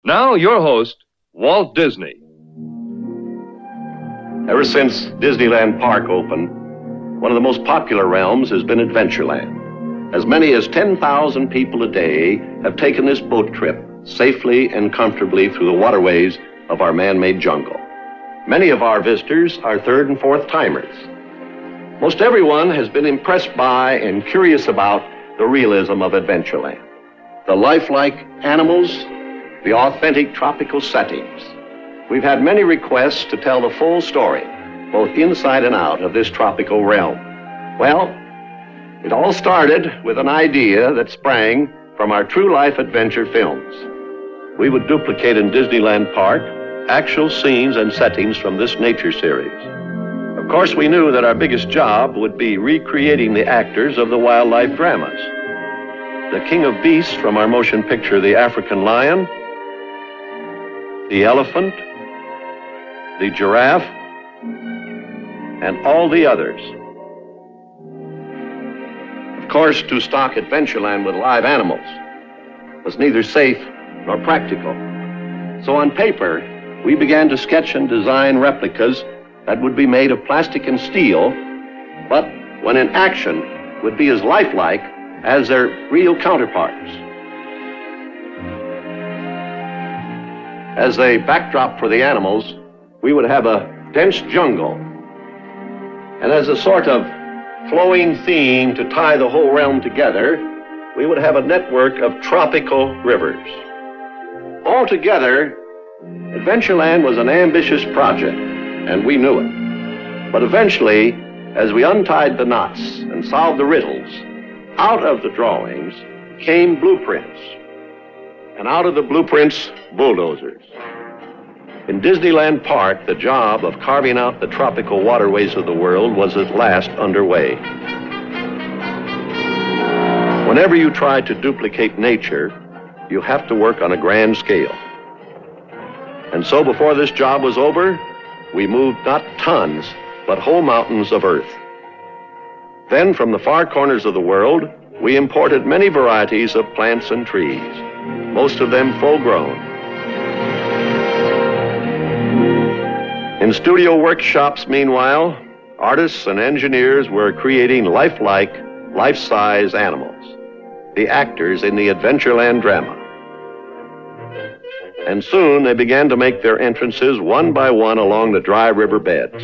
Now, your host, Walt Disney. Ever since Disneyland Park opened, one of the most popular realms has been Adventureland. As many as 10,000 people a day have taken this boat trip safely and comfortably through the waterways of our man-made jungle. Many of our visitors are third and fourth timers. Most everyone has been impressed by and curious about the realism of Adventureland. The lifelike animals, the authentic tropical settings. We've had many requests to tell the full story, both inside and out of this tropical realm. Well, it all started with an idea that sprang from our true life adventure films. We would duplicate in Disneyland Park actual scenes and settings from this nature series. Of course, we knew that our biggest job would be recreating the actors of the wildlife dramas. The king of beasts from our motion picture, The African Lion, the elephant, the giraffe, and all the others. Of course, to stock Adventureland with live animals was neither safe nor practical. So on paper, we began to sketch and design replicas that would be made of plastic and steel, but when in action would be as lifelike as their real counterparts. As a backdrop for the animals, we would have a dense jungle. And as a sort of flowing theme to tie the whole realm together, we would have a network of tropical rivers. Altogether, Adventureland was an ambitious project, and we knew it. But eventually, as we untied the knots and solved the riddles, out of the drawings came blueprints. And out of the blueprints, bulldozers. In Disneyland Park, the job of carving out the tropical waterways of the world was at last underway. Whenever you try to duplicate nature, you have to work on a grand scale. And so before this job was over, we moved not tons, but whole mountains of earth. Then from the far corners of the world, we imported many varieties of plants and trees, most of them full-grown. In studio workshops, meanwhile, artists and engineers were creating lifelike, life-size animals, the actors in the Adventureland drama. And soon they began to make their entrances one by one along the dry river beds.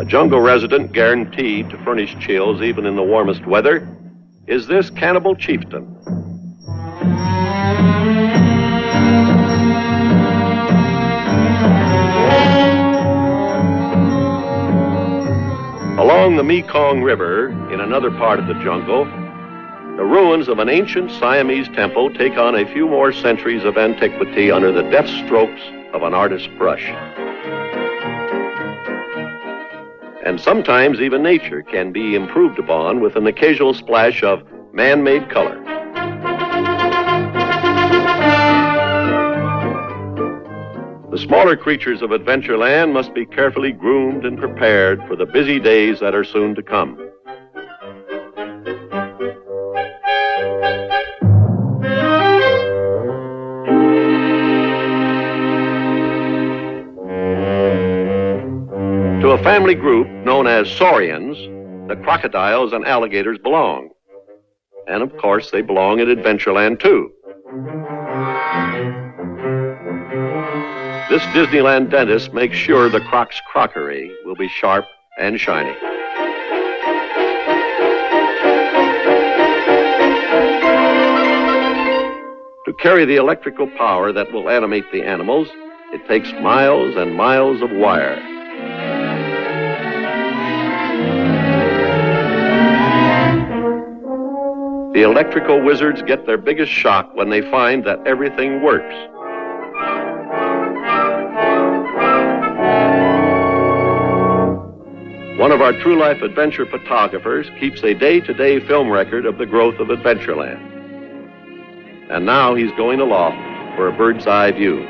Jungle resident guaranteed to furnish chills even in the warmest weather is this cannibal chieftain. Along the Mekong River, in another part of the jungle, the ruins of an ancient Siamese temple take on a few more centuries of antiquity under the deft strokes of an artist's brush. And sometimes even nature can be improved upon with an occasional splash of man-made color. The smaller creatures of Adventureland must be carefully groomed and prepared for the busy days that are soon to come. To a family group known as saurians, the crocodiles and alligators belong. And of course, they belong at Adventureland too. This Disneyland dentist makes sure the croc's crockery will be sharp and shiny. carry the electrical power that will animate the animals, it takes miles and miles of wire. The electrical wizards get their biggest shock when they find that everything works. One of our true-life adventure photographers keeps a day-to-day film record of the growth of Adventureland. And now he's going aloft for a bird's-eye view.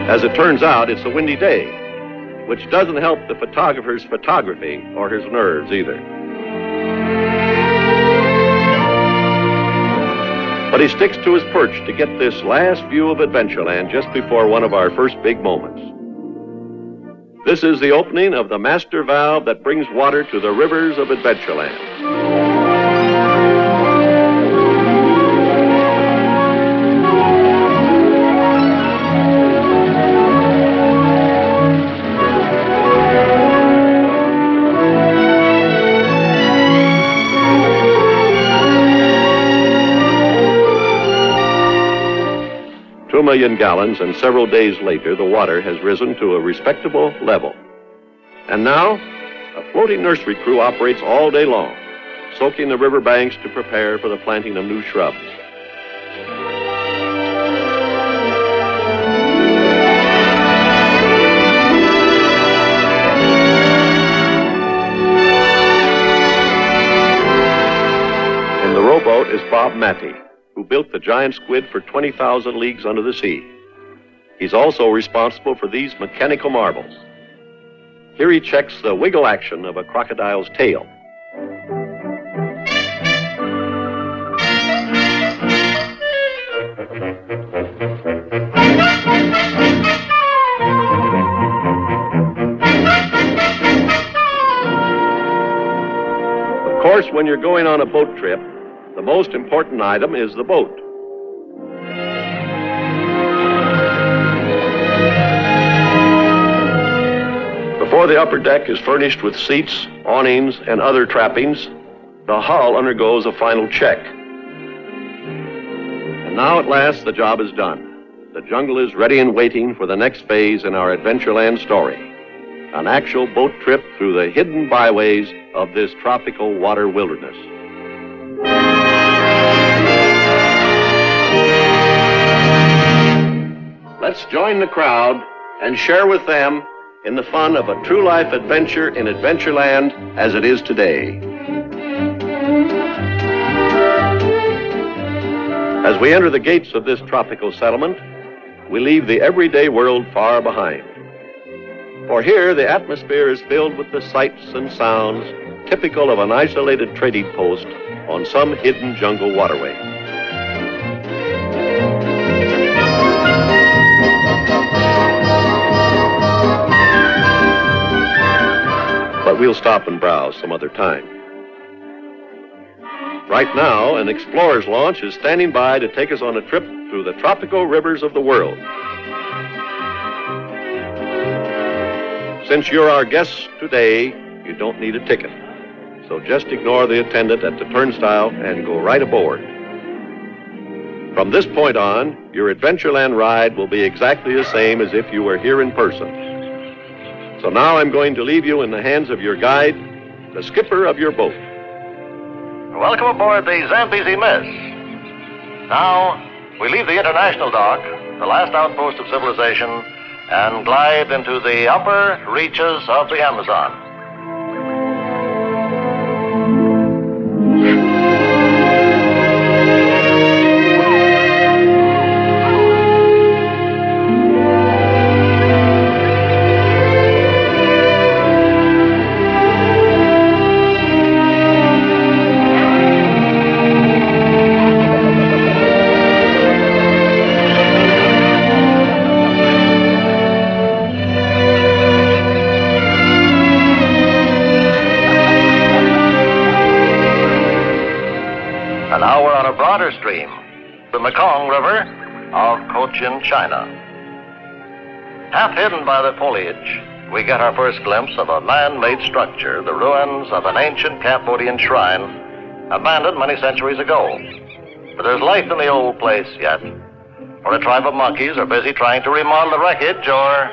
As it turns out, it's a windy day, which doesn't help the photographer's photography or his nerves either. But he sticks to his perch to get this last view of Adventureland just before one of our first big moments. This is the opening of the master valve that brings water to the rivers of Adventureland. Two million gallons, and several days later, the water has risen to a respectable level. And now, a floating nursery crew operates all day long, soaking the river banks to prepare for the planting of new shrubs. In the rowboat is Bob Matty, who built the giant squid for 20,000 leagues under the sea. He's also responsible for these mechanical marvels. Here he checks the wiggle action of a crocodile's tail. Of course, when you're going on a boat trip, the most important item is the boat. Before the upper deck is furnished with seats, awnings, and other trappings, the hull undergoes a final check. And now at last the job is done. The jungle is ready and waiting for the next phase in our Adventureland story. An actual boat trip through the hidden byways of this tropical water wilderness. Let's join the crowd and share with them in the fun of a true-life adventure in Adventureland as it is today. As we enter the gates of this tropical settlement, we leave the everyday world far behind. For here, the atmosphere is filled with the sights and sounds typical of an isolated trading post on some hidden jungle waterway. But we'll stop and browse some other time. Right now, an explorer's launch is standing by to take us on a trip through the tropical rivers of the world. Since you're our guests today, you don't need a ticket. So just ignore the attendant at the turnstile and go right aboard. From this point on, your Adventureland ride will be exactly the same as if you were here in person. So now I'm going to leave you in the hands of your guide, the skipper of your boat. Welcome aboard the Zambezi Miss. Now, we leave the international dock, the last outpost of civilization, and glide into the upper reaches of the Amazon. water stream, the Mekong River of Cochin China. Half hidden by the foliage, we get our first glimpse of a man-made structure, the ruins of an ancient Cambodian shrine, abandoned many centuries ago. But there's life in the old place yet. Or a tribe of monkeys are busy trying to remodel the wreckage, or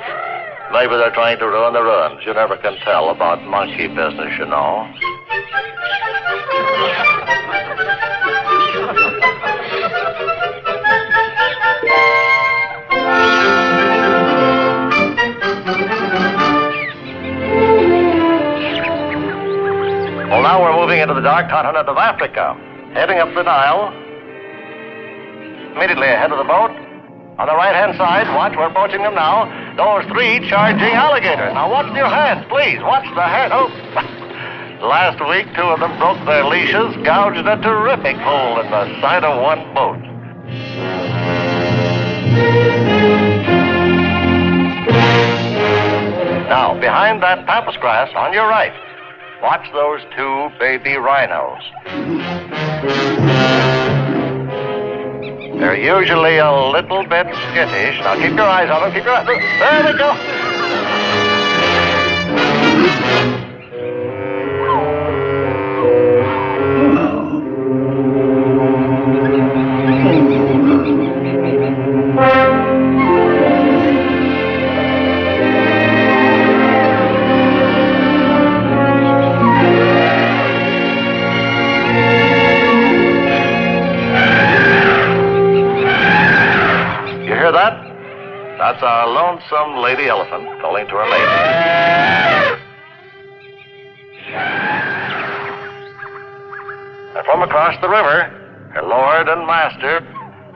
maybe they're trying to ruin the ruins. You never can tell about monkey business, you know. Well, now we're moving into the dark continent of Africa, heading up the Nile. Immediately ahead of the boat, on the right-hand side, watch, we're approaching them now, those 3 charging alligators. Now watch your hands, please, watch the hands. Oh, last week 2 of them broke their leashes, gouged a terrific hole in the side of one boat. Now, behind that pampas grass on your right, watch those 2 baby rhinos. They're usually a little bit skittish. Now keep your eyes on them, keep your eyes. There they go. That's our lonesome lady elephant calling to her mate. And from across the river, her lord and master.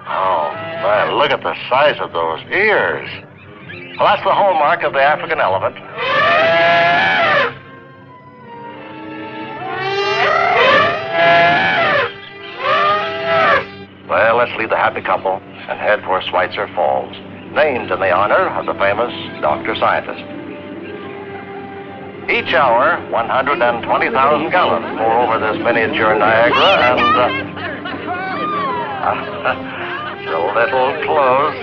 Oh, man, look at the size of those ears. Well, that's the hallmark of the African elephant. Well, let's leave the happy couple and head for Schweitzer Falls, named in the honor of the famous doctor-scientist. Each hour, 120,000 gallons pour over this miniature Niagara, and it's a little close.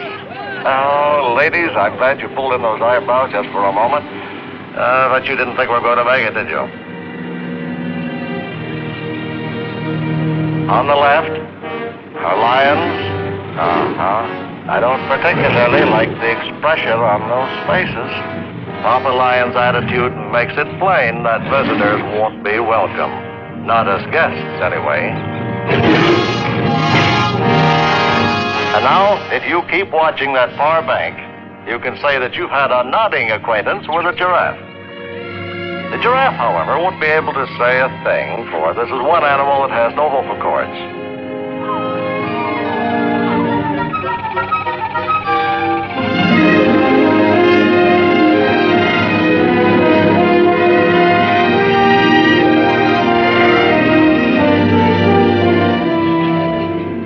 Oh, ladies, I'm glad you pulled in those eyebrows just for a moment. But you didn't think we were going to make it, did you? On the left, our lions. I don't particularly like the expression on those faces. Papa Lion's attitude makes it plain that visitors won't be welcome. Not as guests, anyway. And now, if you keep watching that far bank, you can say that you've had a nodding acquaintance with a giraffe. The giraffe, however, won't be able to say a thing, for this is one animal that has no vocal cords.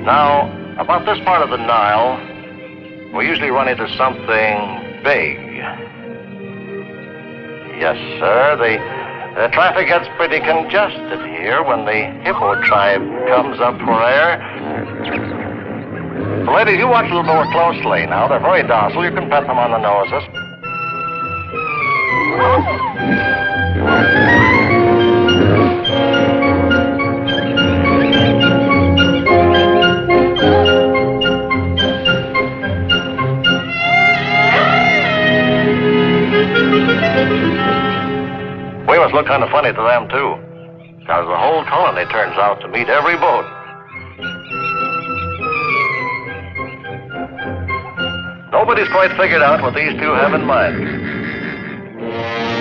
Now, about this part of the Nile, we usually run into something big. Yes, sir, the traffic gets pretty congested here when the hippo tribe comes up for air. Well, ladies, you watch a little more closely now. They're very docile. You can pet them on the noses. We must look kind of funny to them, too, because the whole colony turns out to meet every boat. Nobody's quite figured out what these 2 have in mind.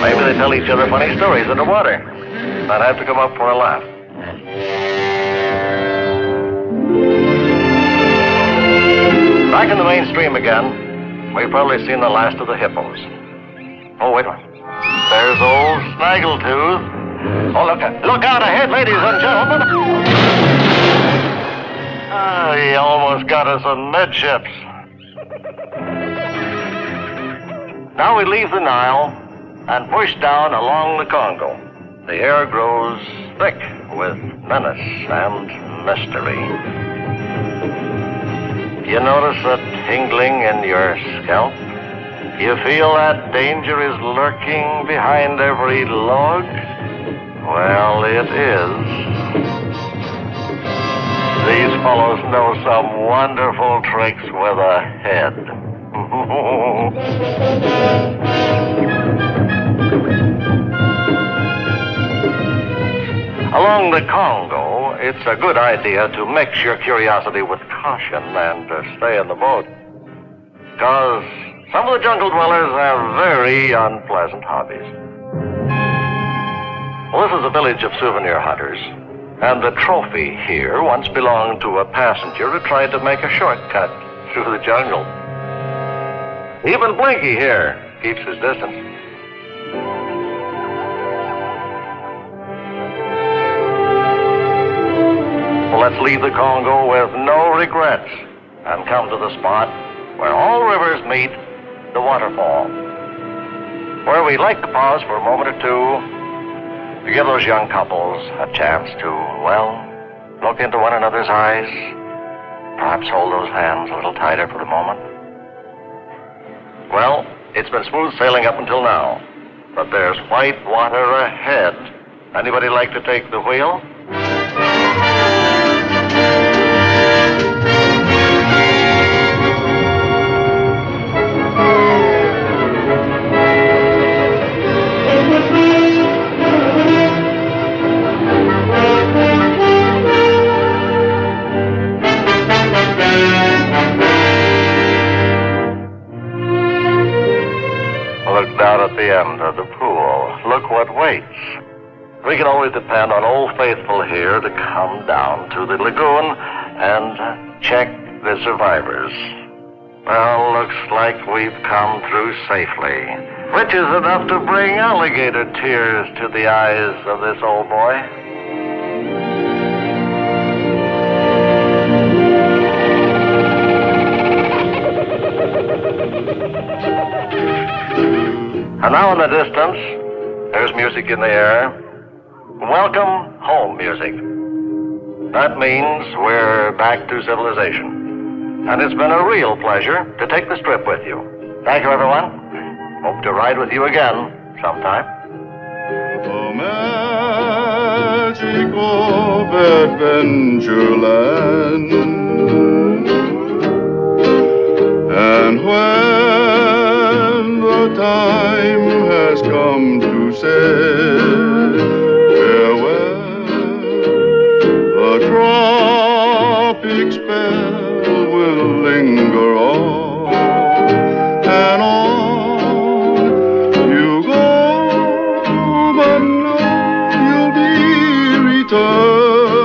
Maybe they tell each other funny stories underwater. I'd have to come up for a laugh. Back in the mainstream again, we've probably seen the last of the hippos. Oh, wait a minute. There's old Snaggletooth. Oh, look out ahead, ladies and gentlemen. He almost got us amidships. Now we leave the Nile and push down along the Congo. The air grows thick with menace and mystery. You notice a tingling in your scalp? You feel that danger is lurking behind every log? Well, it is. These fellows know some wonderful tricks with a head. Along the Congo, it's a good idea to mix your curiosity with caution and stay in the boat. Because some of the jungle dwellers have very unpleasant hobbies. Well, this is a village of souvenir hunters, and the trophy here once belonged to a passenger who tried to make a shortcut through the jungle. Even Blinky here keeps his distance. Well, let's leave the Congo with no regrets and come to the spot where all rivers meet, the waterfall, where we like to pause for a moment or two to give those young couples a chance to, well, look into one another's eyes, perhaps hold those hands a little tighter for the moment. Well, it's been smooth sailing up until now, but there's white water ahead. Anybody like to take the wheel? Look down at the end of the pool. Look what waits. We can always depend on Old Faithful here to come down to the lagoon and check the survivors. Well, looks like we've come through safely, which is enough to bring alligator tears to the eyes of this old boy. And now in the distance, there's music in the air. Welcome home music. That means we're back to civilization. And it's been a real pleasure to take this trip with you. Thank you, everyone. Hope to ride with you again sometime. The magic of Adventureland. And when the time has come to say farewell, the tropic spell will linger on and on. You go, but know you'll be returning.